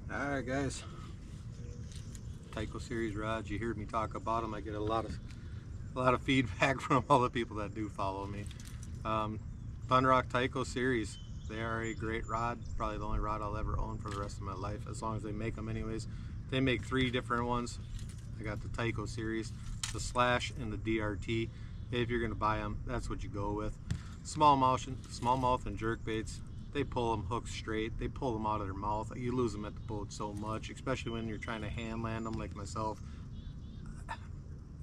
Alright guys, Tico series rods, you heard me talk about them. I get a lot of feedback from all the people that do follow me. Thunderhawk Tico series, they are a great rod, probably the only rod I'll ever own for the rest of my life, as long as they make them anyways. They make 3 different ones. I got the Tico series, the Slash, and the DRT. If you're going to buy them, that's what you go with. Smallmouth and jerk baits, they pull them hooks straight. They pull them out of their mouth. You lose them at the boat so much, especially when you're trying to hand land them like myself.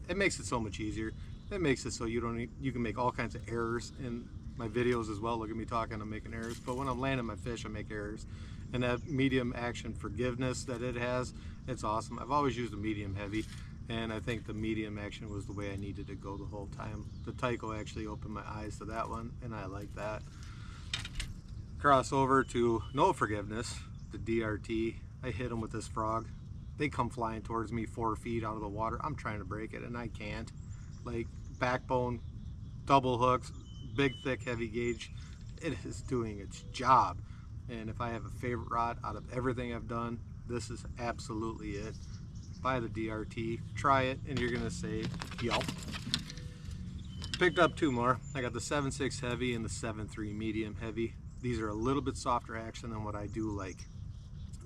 It makes it so much easier. It makes it so you can make all kinds of errors in my videos as well. Look at me talking, I'm making errors. But when I'm landing my fish, I make errors. And that medium action forgiveness that it has, it's awesome. I've always used a medium heavy, and I think the medium action was the way I needed to go the whole time. The Tico actually opened my eyes to that one, and I like that. Cross over to no forgiveness, the DRT. I hit them with this frog. They come flying towards me 4 feet out of the water. I'm trying to break it and I can't. Like backbone, double hooks, big thick heavy gauge. It is doing its job. And if I have a favorite rod out of everything I've done, this is absolutely it. Buy the DRT, try it, and you're gonna say, yup. Picked up 2 more. I got the 7.6 heavy and the 7.3 medium heavy. These are a little bit softer action than what I do like.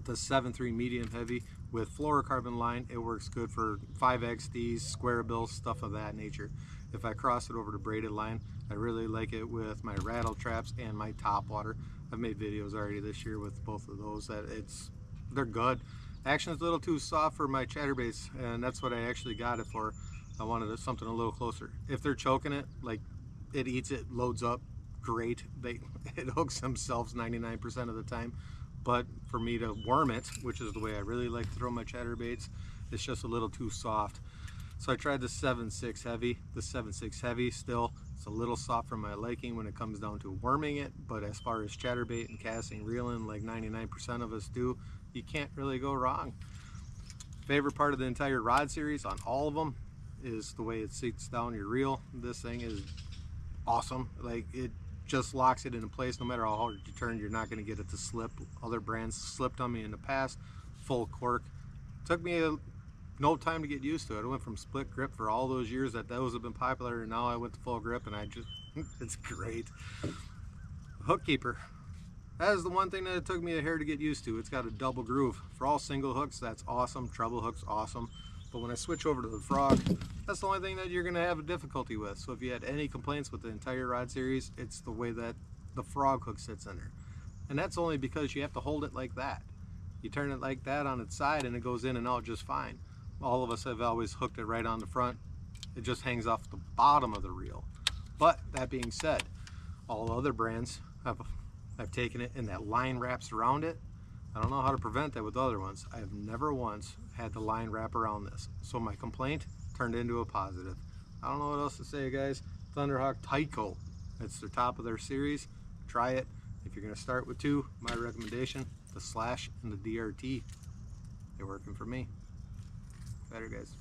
The 7.3 medium heavy with fluorocarbon line, it works good for 5XDs, square bills, stuff of that nature. If I cross it over to braided line, I really like it with my rattle traps and my top water. I've made videos already this year with both of those. They're good. Action's a little too soft for my chatterbaits, and that's what I actually got it for. I wanted something a little closer. If they're choking it, like it eats it, loads up, great. It hooks themselves 99% of the time. But for me to worm it, which is the way I really like to throw my chatterbaits, it's just a little too soft. So I tried the 7.6 heavy. The 7.6 heavy still, it's a little soft for my liking when it comes down to worming it, but as far as chatterbait and casting, reeling like 99% of us do, you can't really go wrong. Favorite part of the entire rod series on all of them is the way it sits down your reel. This thing is awesome. Like, it just locks it into place. No matter how hard you turn, you're not going to get it to slip. Other brands slipped on me in the past. Full cork. Took me no time to get used to it. I went from split grip for all those years that those have been popular, and now I went to full grip, and it's great. Hook keeper. That is the one thing that it took me a hair to get used to. It's got a double groove. For all single hooks, that's awesome. Treble hooks, awesome. But when I switch over to the frog, that's the only thing that you're going to have a difficulty with. So if you had any complaints with the entire rod series, it's the way that the frog hook sits in there. And that's only because you have to hold it like that. You turn it like that on its side and it goes in and out just fine. All of us have always hooked it right on the front. It just hangs off the bottom of the reel. But that being said, all other brands I've taken it and that line wraps around it. I don't know how to prevent that with other ones. I have never once had the line wrap around this. So my complaint turned into a positive. I don't know what else to say, guys. Thunderhawk Tico. It's the top of their series. Try it. If you're going to start with 2, my recommendation, the Slash and the DRT. They're working for me. Better, guys.